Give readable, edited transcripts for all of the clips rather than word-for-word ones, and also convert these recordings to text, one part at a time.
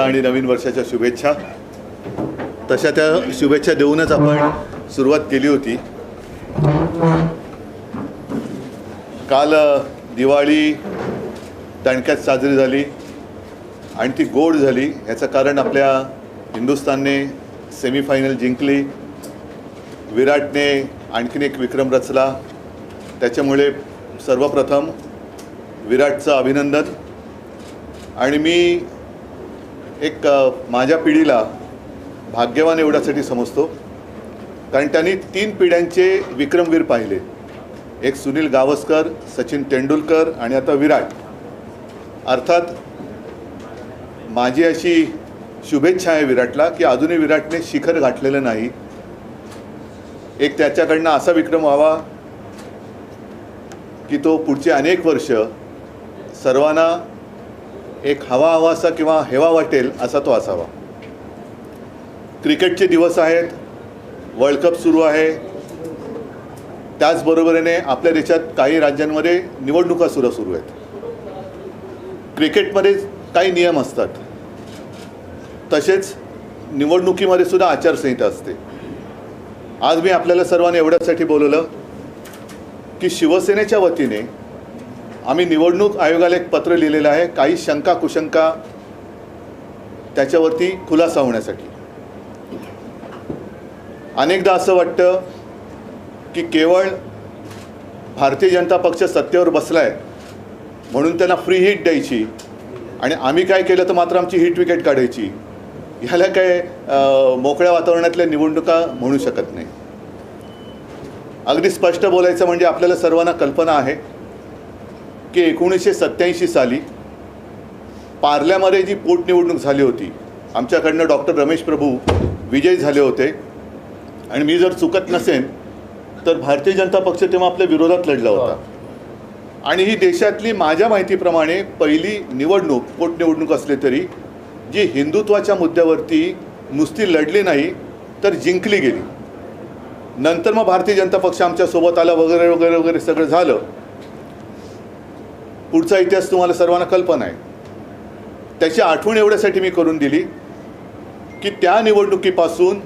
जनता आणि नवीन वर्षाच्या शुभेच्छा। तशा त्या शुभेच्छा देऊनच आपण सुरुवात केली होती। काल दिवाळी दणक्यात साजरी झाली आणि ती गोड झाली। याचं कारण आपल्या हिंदुस्थानने सेमीफायनल जिंकली, विराटने आणखीन एक विक्रम रचला। त्याच्यामुळे सर्वप्रथम विराटचं अभिनंदन। आणि मी एक माझ्या पिढीला भाग्यवान एवढ्यासाठी समजतो कारण त्यांनी 3 पिढ्यांचे विक्रमवीर पाहिले। एक सुनील गावस्कर, सचिन तेंडुलकर आणि आता विराट। अर्थात माझी अशी शुभेच्छा आहे विराटला की अजूनही विराटने शिखर गाठलेलं नाही। एक त्याच्याकडनं असा विक्रम व्हावा की तो पुढचे अनेक वर्ष सर्वांना एक हवासा किंवा हेवा वाटेल असा तो असावा। क्रिकेटचे दिवस आहेत, वर्ल्ड कप सुरू आहे। त्याचबरोबरीने आपल्या देशात काही राज्यांमध्ये निवडणुका सुरू आहेत। क्रिकेटमध्ये काही नियम असतात, तसेच निवडणुकीमध्ये सुद्धा आचारसंहिता असते। आज मी आपल्याला सर्वांना एवढ्यासाठी बोलवलं की शिवसेनेच्या वतीने आम्ही निवडणूक आयोगाला एक पत्र लिहिलेलं आहे, काही शंका कुशंका त्याच्यावरती खुलासा होण्यासाठी। अनेकदा असं वाटतं की केवळ भारतीय जनता पक्ष सत्तेवर बसलाय म्हणून त्यांना फ्री हिट द्यायची आणि आम्ही काय केलं तर मात्र आमची हिट विकेट काढायची। ह्याला काय मोकळ्या वातावरणातल्या निवडणुका म्हणू शकत नाही। अगदी स्पष्ट बोलायचं म्हणजे आपल्याला सर्वांना कल्पना आहे की 1987 साली पार्ल्यामध्ये जी पोटनिवडणूक झाली होती, आमच्याकडनं डॉक्टर रमेश प्रभू विजयी झाले होते आणि मी जर चुकत नसेन तर भारतीय जनता पक्ष तेव्हा आपल्या विरोधात लढला होता। आणि ही देशातली माझ्या माहितीप्रमाणे पहिली निवडणूक पोटनिवडणूक असली तरी जी हिंदुत्वाच्या मुद्द्यावरती नुसती लढली नाही तर जिंकली गेली। नंतर मग भारतीय जनता पक्ष आमच्यासोबत आला वगैरे वगैरे वगैरे सगळं झालं। पुढचा इतिहास तुम्हाला सर्वांना कल्पना आहे। त्याची आठवण एवढ्यासाठी मी करून दिली की त्या निवडणुकीपासून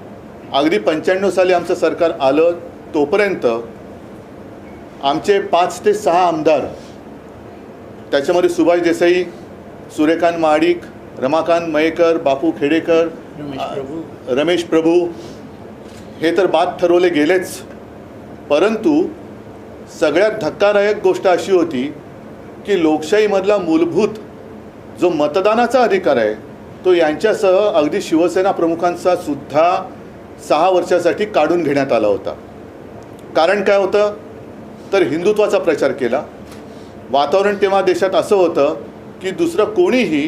अगदी 95 साली आमचं सरकार आलं तोपर्यंत आमचे 5 ते 6 आमदार, त्याच्यामध्ये सुभाष देसाई, सूर्यकांत महाडिक, रमाकांत मयेकर, बापू खेडेकर, रमेश प्रभू हे तर बाद ठरवले गेलेच। परंतु सगळ्यात धक्कादायक गोष्ट अशी होती की लोकशाहीमधला मूलभूत जो मतदानाचा अधिकार आहे तो यांच्यासह अगदी शिवसेना प्रमुखांचा सुद्धा 6 वर्षासाठी काढून घेण्यात आला होता। कारण काय होतं तर हिंदुत्वाचा प्रचार केला। वातावरण तेव्हा देशात असं होतं की दुसरं कोणीही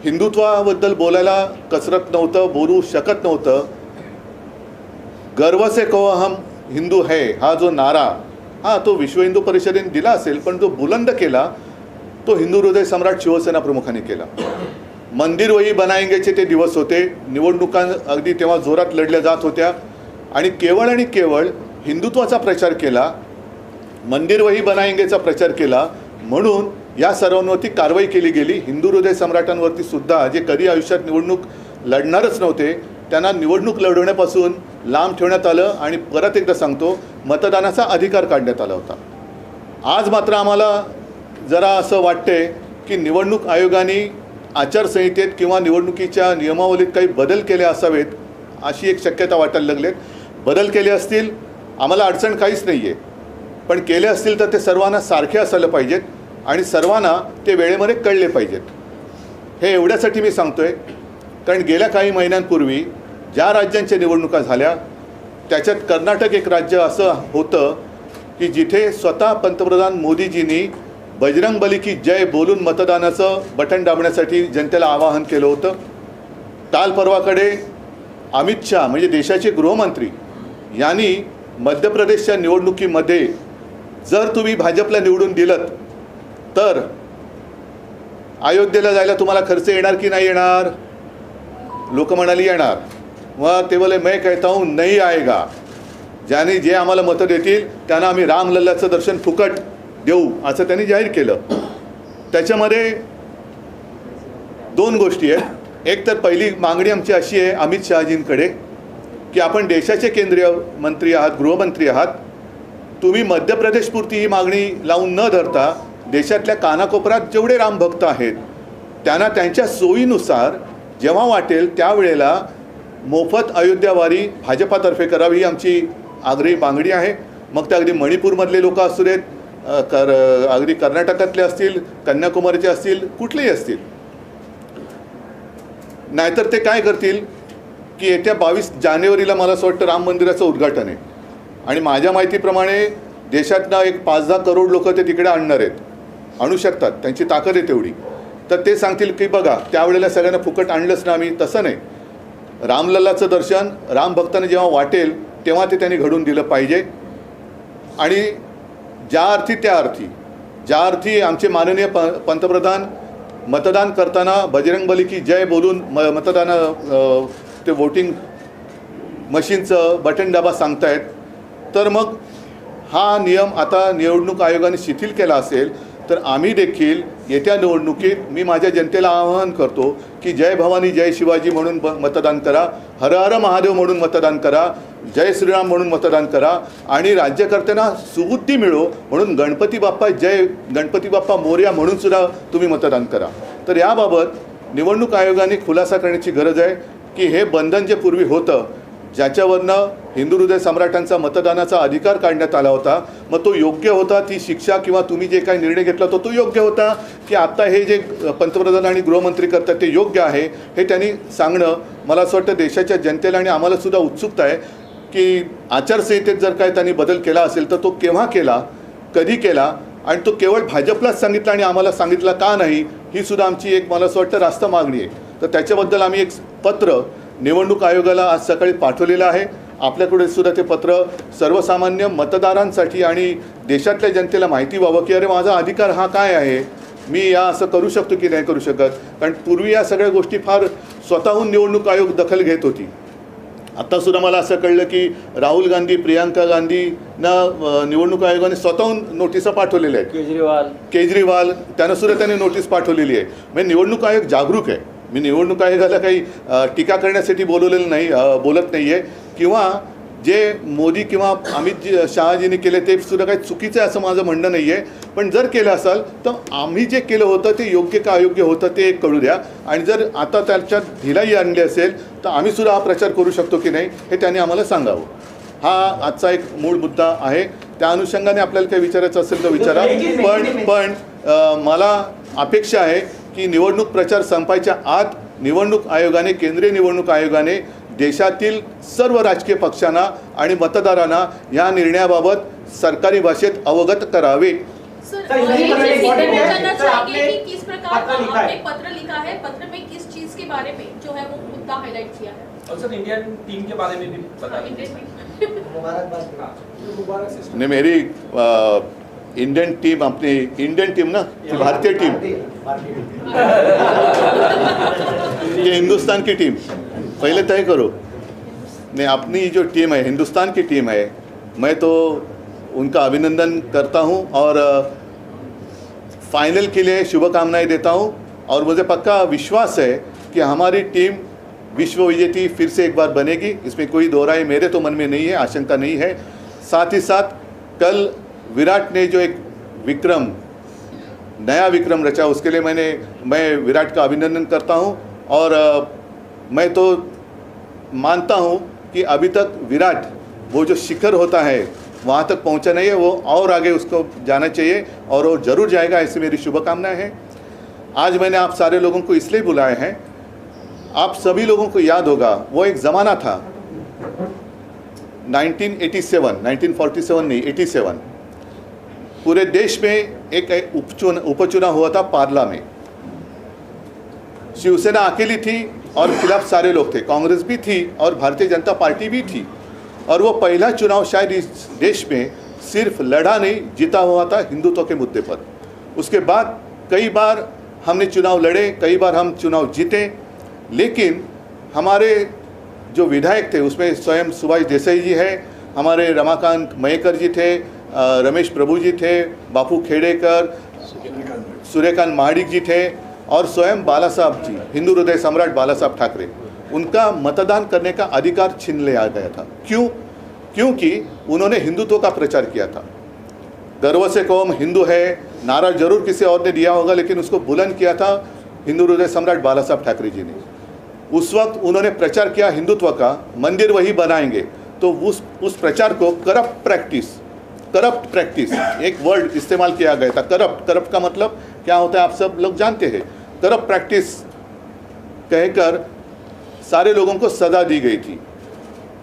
हिंदुत्वाबद्दल बोलायला कसरत नव्हतं, बोलू शकत नव्हतं। गर्व से कहो हम हिंदू है हा जो नारा तो विश्व हिंदू परिषदेने दिला असेल, पण जो बुलंद केला तो हिंदू हृदय सम्राट शिवसेना प्रमुखांनी केला। मंदिर वही बनाएंगेचे ते दिवस होते। निवडणुका अगदी तेव्हा जोरात लढल्या जात होत्या आणि केवळ हिंदुत्वाचा प्रचार केला, मंदिर वही बनाएंगेचा प्रचार केला म्हणून या सर्वांवरती कारवाई केली गेली। हिंदू हृदय सम्राटांवरती सुद्धा जे कधी आयुष्यात निवडणूक लढणारच नव्हते त्यांना निवडणूक लढवण्यापासून लांब ठेवण्यात आलं आणि परत एकदा सांगतो मतदानाचा अधिकार काढण्यात आला होता। आज मात्र आम्हाला जरा असं वाटते की निवडणूक आयोगाने आचारसंहितेत किंवा निवडणुकीच्या नियमावलीत काही बदल केले असावेत अशी एक शक्यता वाटायला लागलेत। बदल केले असतील आम्हाला अडचण काहीच नाही आहे, पण केले असतील तर ते सर्वांना सारखे असायला पाहिजेत आणि सर्वांना ते वेळेमध्ये कळले पाहिजेत। हे एवढ्यासाठी मी सांगतोय कारण गेल्या काही महिन्यांपूर्वी ज्या राज्यांच्या निवडणुका झाल्या त्याच्यात कर्नाटक एक राज्य असं होतं की जिथे स्वतः पंतप्रधान मोदीजींनी बजरंगबली की जय बोलून मतदानाचं बटन दाबण्यासाठी जनतेला आवाहन केलं होतं। काल परवाकडे अमित शाह म्हणजे देशाचे गृहमंत्री यांनी मध्य प्रदेशच्या निवडणुकीमध्ये जर तुम्ही भाजपला निवडून दिलं तर अयोध्येला जायला तुम्हाला खर्च येणार की नाही येणार? लोक म्हणाली येणार। मग ते बोले मैं कहता हूँ नहीं आएगा। ज्याने जे आम्हाला मतं देतील त्यांना आम्ही रामलल्लाचं दर्शन फुकट देऊ असं त्यांनी जाहीर केलं। त्याच्यामध्ये 2 गोष्टी आहेत। एक तर पहिली मागणी आमची अशी आहे अमित शहाजींकडे की आपण देशाचे केंद्रीय मंत्री आहात, गृहमंत्री आहात, तुम्ही मध्य प्रदेशपुरती ही मागणी लावून न धरता देशातल्या कानाकोपऱ्यात जेवढे रामभक्त आहेत त्यांना त्यांच्या सोयीनुसार जेव्हा वाटेल त्यावेळेला मोफत अयोध्यावारी भाजपातर्फे करावी ही आमची आग्रही मागणी आहे. मग ते अगदी मणिपूरमधले लोक असू देत, अगदी कर्नाटकातले असतील, कन्याकुमारीचे असतील, कुठलेही असतील. नाहीतर ते काय करतील की येत्या 22 जानेवारीला मला असं वाटतं राम मंदिराचं उद्घाटन आहे आणि माझ्या माहितीप्रमाणे देशातनं एक 5-10 करोड लोक ते तिकडे आणणार आहेत, आणू शकतात, त्यांची ताकद आहे तेवढी. तर ते सांगतील की बघा त्यावेळेला सगळ्यांना फुकट आणलंच ना आम्ही. तसं नाही, रामलल्लाचं दर्शन राम भक्तांना जेव्हा वाटेल तेव्हा ते त्यांनी घडून दिलं पाहिजे. आणि ज्या अर्थी आमचे माननीय पंतप्रधान मतदान करताना बजरंगबली की जय बोलून मतदान ते वोटिंग मशीनचं बटन दाबा सांगतायत, तर मग हा नियम आता निवडणूक आयोगाने शिथिल केला असेल तर आम्ही देखील येत्या निवडणुकीत मी माझ्या जनतेला आवाहन करतो की जय भवानी जय शिवाजी म्हणून मतदान करा, हर हर महादेव म्हणून मतदान करा, जय श्रीराम म्हणून मतदान करा आणि राज्यकर्त्यांना सुबुद्धी मिळो म्हणून गणपती बाप्पा जय, गणपती बाप्पा मोरया म्हणून सुद्धा तुम्ही मतदान करा. तर याबाबत निवडणूक आयोगाने खुलासा करण्याची गरज आहे की हे बंधन जे पूर्वी होतं ज्याच्यावरनं हिंदू हृदय सम्राटांचा मतदानाचा अधिकार काढण्यात आला होता, मग तो योग्य होता, ती शिक्षा किंवा तुम्ही जे काही निर्णय घेतला तो योग्य होता की आत्ता हे जे पंतप्रधान आणि गृहमंत्री करतात ते योग्य आहे, हे त्यांनी सांगणं मला असं वाटतं देशाच्या जनतेला आणि आम्हालासुद्धा उत्सुकता आहे की आचारसंहितेत जर काय त्यांनी बदल केला असेल तर तो केव्हा केला, कधी केला आणि तो केवळ भाजपलाच सांगितला आणि आम्हाला सांगितला का नाही, ही सुद्धा आमची एक मला असं वाटतं रास्त मागणी आहे. तर त्याच्याबद्दल आम्ही एक पत्र निवडणूक आयोगाला आज सकाळी पाठवलेलं आहे. आपल्याकडे सुद्धा ते पत्र सर्वसामान्य मतदारांसाठी आणि देशातल्या जनतेला माहिती व्हावं की अरे माझा अधिकार हा काय आहे, मी या असं करू शकतो की नाही करू शकत. कारण पूर्वी या सगळ्या गोष्टी फार स्वतःहून निवडणूक आयोग दखल घेत होती. आत्तासुद्धा मला असं कळलं की राहुल गांधी, प्रियांका गांधींना निवडणूक आयोगाने स्वतःहून नोटिसा पाठवलेल्या आहेत. केजरीवाल त्यांनासुद्धा त्यांनी नोटीस पाठवलेली आहे. म्हणजे निवडणूक आयोग जागरूक आहे. मी निवडणूक आयोगाला काही टीका करण्यासाठी बोलवलेलं नाही, बोलत नाही आहे किंवा जे मोदी किंवा अमित शहाजींनी केले ते सुद्धा काही चुकीचं आहे असं माझं म्हणणं नाही आहे. पण जर केलं असाल तर आम्ही जे केलं होतं ते योग्य का अयोग्य होतं ते कळू द्या. आणि जर आता त्याच्यात ढिलाई आणली असेल तर आम्ही सुद्धा हा प्रचार करू शकतो की नाही हे त्यांनी आम्हाला सांगावं. हा आजचा एक मूळ मुद्दा आहे. त्या अनुषंगाने आपल्याला काही विचारायचं असेल तर विचारा. पण मला अपेक्षा आहे की निवडणूक प्रचार संपायच्या आत निवडणूक आयोगाने, केंद्रीय निवडणूक आयोगाने देशातील सर्व राजकीय पक्षांना आणि मतदारांना या निर्णयाबाबत सरकारी भाषेत अवगत करावे. पत्र लिखा है, पत्र में किस चीज के बारे में जो है वो मुद्दा हाईलाइट किया है और सर इंडियन टीम के बारे में भी बता दीजिए. नहीं, मेरी इंडियन टीम, अपनी इंडियन टीम ना, भारतीय टीम, ये हिंदुस्तान की टीम पहले तय करो. नहीं, अपनी जो टीम है हिंदुस्तान की टीम है, मैं तो उनका अभिनंदन करता हूं और फाइनल के लिए शुभकामनाएं देता हूं. और मुझे पक्का विश्वास है कि हमारी टीम विश्व विजेती फिर से एक बार बनेगी, इसमें कोई दो राय मेरे तो मन में नहीं है, आशंका नहीं है. साथ ही साथ कल विराट ने जो एक विक्रम, नया विक्रम रचा, उसके लिए मैं विराट का अभिनंदन करता हूं. और मैं तो मानता हूं कि अभी तक विराट वो जो शिखर होता है वहाँ तक पहुँचा नहीं है, वो और आगे उसको जाना चाहिए और वो ज़रूर जाएगा, ऐसी मेरी शुभकामनाएं हैं. आज मैंने आप सारे लोगों को इसलिए बुलाए हैं, आप सभी लोगों को याद होगा वो एक ज़माना था 1947 नहीं 87, पूरे देश में एक उपचुनाव हुआ था पार्ला में. शिवसेना अकेली थी और खिलाफ सारे लोग थे, कांग्रेस भी थी और भारतीय जनता पार्टी भी थी. और वो पहला चुनाव शायद इस देश में सिर्फ लड़ा नहीं, जीता हुआ था हिंदुत्व के मुद्दे पर. उसके बाद कई बार हमने चुनाव लड़े, कई बार हम चुनाव जीते, लेकिन हमारे जो विधायक थे उसमें स्वयं सुभाष देसाई जी है, हमारे रमाकांत मयेकर जी थे, रमेश प्रभु जी थे, बापू खेड़ेकर, सूर्यकांत महाडिक जी थे और स्वयं बाला साहब जी, हिंदू हृदय सम्राट बाला साहब ठाकरे, उनका मतदान करने का अधिकार छीन लिया गया था। क्यों? क्योंकि उन्होंने हिंदुत्व का प्रचार किया था। गर्व से कौम हिंदू है नारा जरूर किसी और ने दिया होगा, लेकिन उसको बुलंद किया था हिंदू हृदय सम्राट बाला साहब ठाकरे जी ने। उस वक्त उन्होंने प्रचार किया हिंदुत्व का, मंदिर वही बनाएंगे, तो उस प्रचार को करप्ट प्रैक्टिस एक वर्ड इस्तेमाल किया गया था। करप्ट का मतलब क्या होता है आप सब लोग जानते हैं। करप्ट प्रैक्टिस कहकर सारे लोगों को सजा दी गई थी।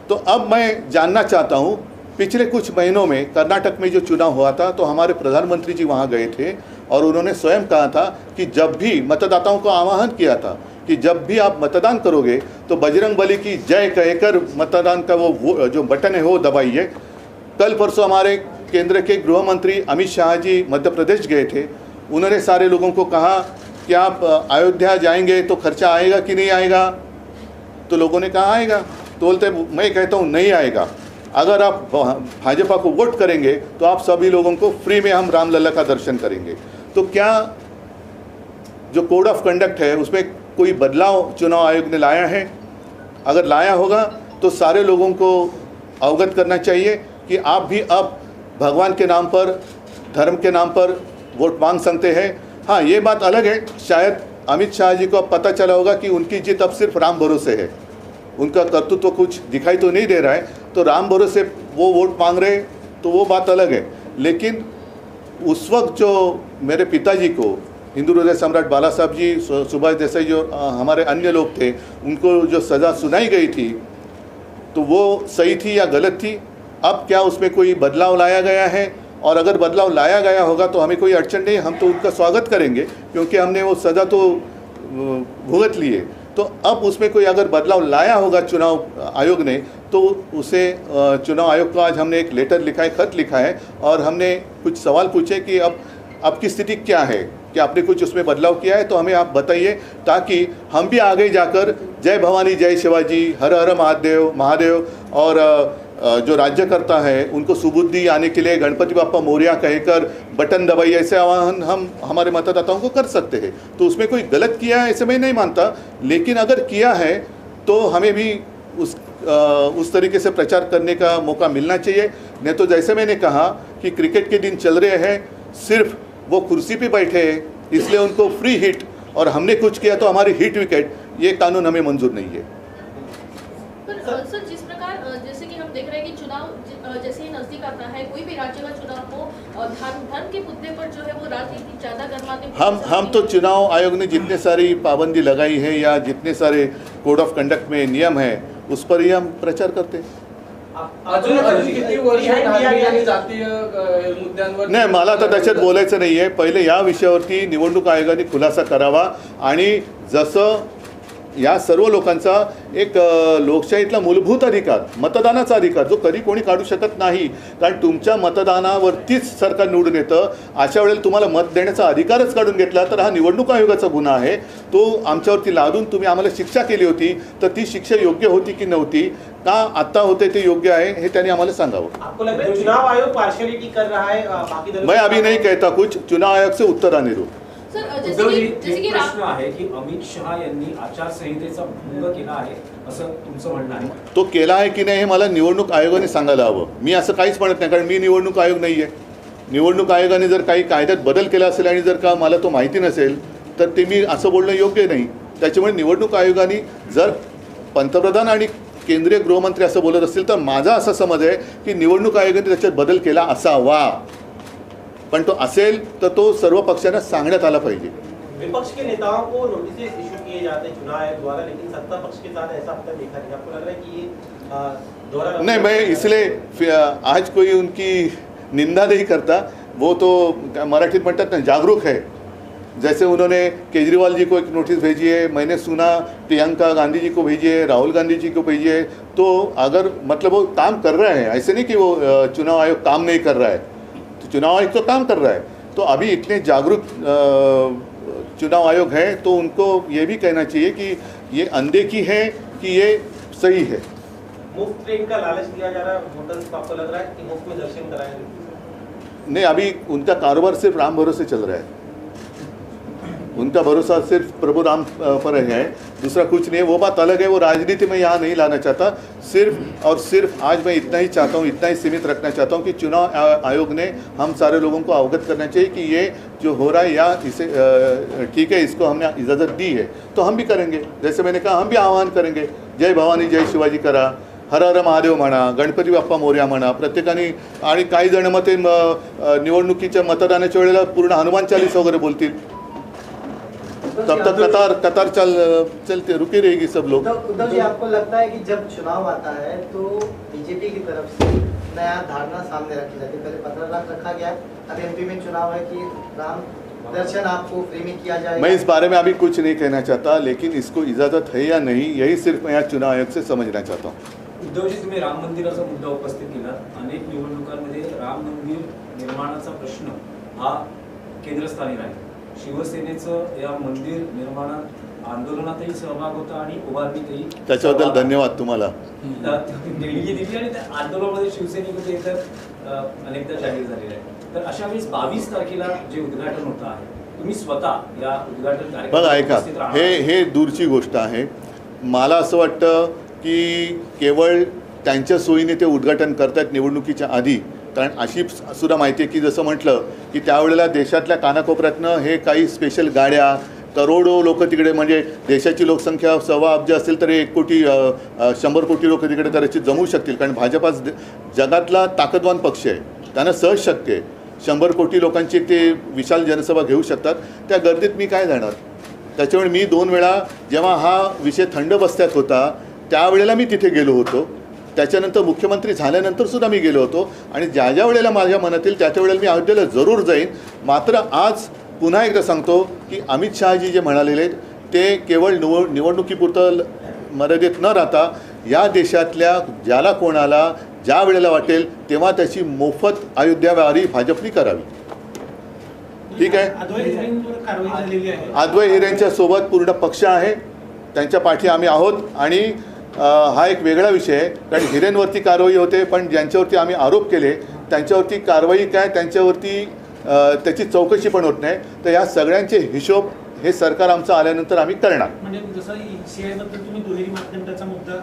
तो अब मैं जानना चाहता हूँ, पिछले कुछ महीनों में कर्नाटक में जो चुनाव हुआ था, तो हमारे प्रधानमंत्री जी वहाँ गए थे और उन्होंने स्वयं कहा था कि जब भी मतदाताओं को आह्वान किया था कि जब भी आप मतदान करोगे तो बजरंगबली की जय कहकर मतदान का वो जो बटन है वो दबाइए। कल परसों हमारे केंद्र के गृह मंत्री अमित शाह जी मध्य प्रदेश गए थे। उन्होंने सारे लोगों को कहा कि आप अयोध्या जाएंगे तो खर्चा आएगा कि नहीं आएगा, तो लोगों ने कहा आएगा। तो बोलते मैं कहता हूँ नहीं आएगा। अगर आप भाजपा को वोट करेंगे तो आप सभी लोगों को फ्री में हम रामलला का दर्शन करेंगे। तो क्या जो कोड ऑफ कंडक्ट है उसमें कोई बदलाव चुनाव आयोग ने लाया है? अगर लाया होगा तो सारे लोगों को अवगत करना चाहिए कि आप भी अब भगवान के नाम पर, धर्म के नाम पर वोट मांग सकते हैं। हाँ, ये बात अलग है, शायद अमित शाह जी को अब पता चला होगा कि उनकी जीत अब सिर्फ राम भरोसे है, उनका कर्तृत्व कुछ दिखाई तो नहीं दे रहा है, तो राम भरोसे वो वोट मांग रहे, तो वो बात अलग है। लेकिन उस वक्त जो मेरे पिताजी को हिंदू हृदय सम्राट बाला साहब जी, सुभाष देसाई जो हमारे अन्य लोग थे, उनको जो सज़ा सुनाई गई थी, तो वो सही थी या गलत थी? अब क्या उसमें कोई बदलाव लाया गया है? और अगर बदलाव लाया गया होगा तो हमें कोई अड़चन नहीं, हम तो उनका स्वागत करेंगे, क्योंकि हमने वो सज़ा तो भुगत ली है। तो अब उसमें कोई अगर बदलाव लाया होगा चुनाव आयोग ने, तो उसे चुनाव आयोग को आज हमने एक लेटर लिखा है, खत लिखा है, और हमने कुछ सवाल पूछे कि अब की स्थिति क्या है, क्या आपने कुछ उसमें बदलाव किया है, तो हमें आप बताइए, ताकि हम भी आगे जाकर जय भवानी जय शिवाजी, हर हर महादेव और जो राज्यकर्ता है उनको सुबुद्धि आने के लिए गणपति बाप्पा मोरया कहकर बटन दबाइए, ऐसे आह्वान हम हमारे मतदाताओं को कर सकते हैं। तो उसमें कोई गलत किया है ऐसे मैं नहीं मानता, लेकिन अगर किया है तो हमें भी उस तरीके से प्रचार करने का मौका मिलना चाहिए। नहीं तो जैसे मैंने कहा कि क्रिकेट के दिन चल रहे हैं, सिर्फ वो कुर्सी पे बैठे हैं इसलिए उनको फ्री हिट, और हमने कुछ किया तो हमारी हिट विकेट, ये कानून हमें मंजूर नहीं है। सर, जिस प्रकार जैसे कि हम देख रहे हैं कि चुनाव जैसे ही नजदीक आता है, कोई भी राज्य का चुनाव हो, धर्म के मुद्दे पर जो है वो राजनीति ज्यादा गर्माते हम तो चुनाव आयोग ने जितने सारी पाबंदी लगाई है या जितने सारे कोड ऑफ कंडक्ट में नियम है उस पर ही हम प्रचार करते हैं। नाही, मला आता त्याच्यात बोलायचं नाही आहे। पहिले या विषयावरती निवडणूक आयोगाने खुलासा करावा, आणि जसं या सर्व लोकांचा एक लोकशाहीतला मूलभूत अधिकार, मतदानाचा अधिकार, जो कधी कोणी काढू शकत नाही, कारण तुमच्या मतदानावरतीच सरकार निवडून येतं। अशा वेळेला तुम्हाला मत देण्याचा अधिकारच काढून घेतला तर हा निवडणूक आयोगाचा गुन्हा आहे। तो आमच्यावरती लादून तुम्ही आम्हाला शिक्षा केली होती, तर ती शिक्षा योग्य होती की नव्हती, का आता होते ते योग्य आहे, हे त्यांनी आम्हाला सांगावं। आपको लग रहा है चुनाव आयोग पार्शियलिटी कर रहा है बाकी दलों? मैं अभी नहीं कहता कुछ, चुनाव आयोग से उत्तर आने दो। सर, जैसे की प्रश्न आहे की अमित शहा यांनी आचारसंहितेचा भंग केला आहे असं तुमचं म्हणणं आहे? तो केला आहे की नाही हे मला निवडणूक आयोगाने सांगायला हवं। मी असं काहीच म्हणत नाही, कारण मी निवडणूक आयोग नाही आहे। निवडणूक आयोगाने जर काही कायद्यात बदल केला असेल आणि जर का मला तो माहिती नसेल तर ते मी असं बोलणं योग्य नाही। त्याच्यामुळे निवडणूक आयोगाने जर पंतप्रधान आणि केंद्रीय गृहमंत्री असं बोलत असतील तर माझा असा समज आहे की निवडणूक आयोगाने त्याच्यात बदल केला असावा, पण तो असेल तर तो सर्व पक्षांना सांगण्यात आला पाहिजे। विपक्ष के नेताओं को नोटिस इशू किए जाते हैं चुनाव आयोग द्वारा, लेकिन सत्ता पक्ष के साथ ऐसा अब तक देखा नहीं। आपको लग रहा है कि ये दोहरा नहीं, मैं इसलिए आज कोई उनकी निंदा नहीं करता, वो तो मराठीत म्हणतात ना जागरूक है। जैसे उन्होंने केजरीवाल जी को एक नोटिस भेजी है, मैंने सुना प्रियंका गांधी जी को भेजी है, राहुल गांधी जी को भेजी है, तो अगर मतलब वो काम कर रहा है, ऐसे नहीं कि वो चुनाव आयोग काम नहीं कर रहा है, तो चुनाव आयोग तो काम कर रहा है। तो अभी इतने जागरूक चुनाव आयोग है तो उनको ये भी कहना चाहिए कि ये अनदेखी है कि ये सही है। मुफ्त ट्रेन का लालच दिया जा रहा है वोटर्स को, आपको लग रहा है कि मुफ्त में दर्शन कराएंगे? नहीं, अभी उनका कारोबार सिर्फ राम भरोसे चल रहा है। उनका भरोसा सिर्फ प्रभु राम पर है, दूसरा कुछ नहीं है। वो बात अलग है, वो राजनीति में यहाँ नहीं लाना चाहता। सिर्फ और सिर्फ आज मैं इतना ही चाहता हूँ, इतना ही सीमित रखना चाहता हूँ कि चुनाव आयोग ने हम सारे लोगों को अवगत करना चाहिए कि ये जो हो रहा है या इसे ठीक है, इसको हमने इजाज़त दी है तो हम भी करेंगे। जैसे मैंने कहा, हम भी आह्वान करेंगे, जय भवानी जय शिवाजी करा, हर हर महादेव म्हणा, गणपती बाप्पा मोरया म्हणा प्रत्येकाने। आणि काही जण मग ते निवडणुकीच्या मतदानाच्या वेळेला पूर्ण हनुमान चालीसा वगैरे बोलतील, तब तक कतार चलते रुकी रहेगी सब लोग। उद्धव जी, आपको लगता है कि जब चुनाव आता है तो बीजेपी की तरफ से नया धारणा सामने रखी जाती है? पहले 15 लाख रखा गया, अब एमपी में चुनाव है कि राम दर्शन आपको फ्री में किया जाएगा। मैं इस बारे में अभी कुछ नहीं कहना चाहता, लेकिन इसको इजाज़त है या नहीं, यही सिर्फ मैं यहाँ चुनाव आयोग से समझना चाहता हूँ। उद्धवजी, तुम्ही राम मंदिराचा मुद्दा उपस्थित केला। अनेक निवडणुकांमध्ये राम मंदिर निर्माणाचा प्रश्न हा केंद्रस्थानी राहील। शिवसेनेचं या मंदिर निर्माणात आंदोलनातही सहभाग होता आणि उभारणीतही। त्याच्याबद्दल धन्यवाद तुम्हाला। देणगी दिली आणि त्या आंदोलनामध्ये शिवसैनिक तर अनेकदा जाहीर झालेले आहे। तर अशा वेळेस 22 तारखेला जे उद्घाटन होतं आहे, तुम्ही स्वतः या उद्घाटन बघा, कार्यक्रमात ऐका, उपस्थित राहणार? हे दूरची गोष्ट आहे। मला असं वाटतं की केवळ त्यांच्या सोयीने ते उद्घाटन करतात निवडणुकीच्या आधी, कारण अशी सुद्धा माहिती आहे की जसं म्हटलं की त्यावेळेला देशातल्या कानाकोपऱ्यातनं हे काही स्पेशल गाड्या, करोडो लोक तिकडे, म्हणजे देशाची लोकसंख्या 1.25 अब्ज असेल तर 1 कोटी 100 कोटी लोक तिकडे कदाचित जमू शकतील, कारण भाजप जगातला ताकदवान पक्ष आहे, त्यांना सहज शक्य आहे 100 कोटी लोकांची ते विशाल जनसभा घेऊ शकतात। त्या गर्दीत मी काय जाणार? त्याच्यामुळे मी 2 वेळा जेव्हा हा विषय थंड बस्त्यात होता त्यावेळेला मी तिथे गेलो होतो, त्याच्यानंतर मुख्यमंत्री झाल्यानंतर सुद्धा मी गेलो होतो, आणि ज्या ज्या वेळेला माझ्या मनात येईल त्या वेळेला मी अयोध्येला जरूर जाईन। मात्र आज पुन्हा एकदा सांगतो की अमित शहाजी जे म्हणालेले ते केवळ निवडणुकीपुरतं मर्यादित न राहता या देशातल्या ज्याला कोणाला ज्या वेळेला वाटेल तेव्हा त्याची मोफत अयोध्यावारी भाजपने करावी। ठीक आहे, अद्वै हिरेंच्या सोबत पूर्ण पक्ष आहे, त्यांच्या पाठी आम्ही आहोत। आणि हा एक वेगळा विषय आहे, कारण हिरेंवरती कारवाई होते, पण ज्यांच्यावरती आम्ही आरोप केले त्यांच्यावरती कारवाई काय, त्यांच्यावरती त्याची चौकशी पण होत नाही। तर या सगळ्यांचे हिशोब हे सरकार आमचं आल्यानंतर आम्ही करणार। म्हणजे जसं ECI बद्दल तुम्ही दुहेरी मापदंडाचा मुद्दा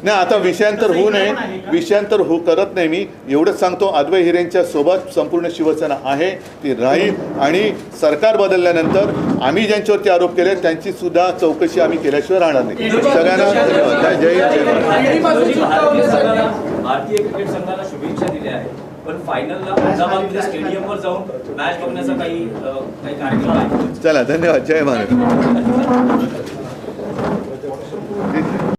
नाही, आता विषयांतर होऊ नये, विषयांतर करत नाही मी, एवढंच सांगतो अद्वै हिरेंच्या सोबत संपूर्ण शिवसेना आहे, ती राहील। आणि सरकार बदलल्यानंतर आम्ही ज्यांच्यावरती आरोप केले त्यांची सुद्धा चौकशी आम्ही केल्याशिवाय राहणार नाही। सगळ्यांना धन्यवाद। जय हिंद। भारतीय क्रिकेट संघाला शुभेच्छा दिल्या आहेत, पण फायनलला अहमदाबाद स्टेडियमवर जाऊन मॅच बघण्याचा काही कार्यक्रम आहे? चला, धन्यवाद। जय महाराज।